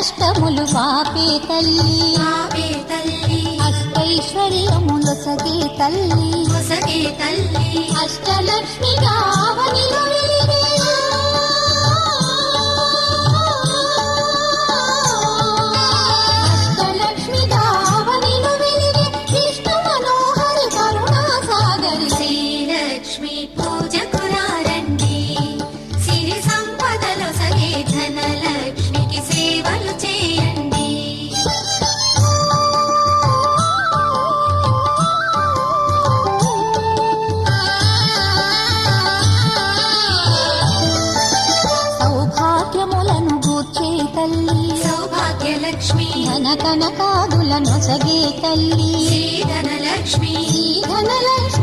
కష్టములు పాపే తల్లి అష్టైశ్వర్యములొసగే తల్లి అష్టలక్ష్మి గావనిలో వెలిగే అష్టలక్ష్మి గావనిలో వెలిగే విష్ణు మనోహరి కరుణా సాగరి శ్రీలక్ష్మి పూజకు రండి సిరి సంపదలు సగే ధనలక్ష్మికి సేవలు చేయండి. సౌభాగ్యములను గూర్చే తల్లి సౌభాగ్యలక్ష్మి ధన కనకాదులను సగే తల్లి శ్రీ ధనలక్ష్మి ధనలక్ష్మి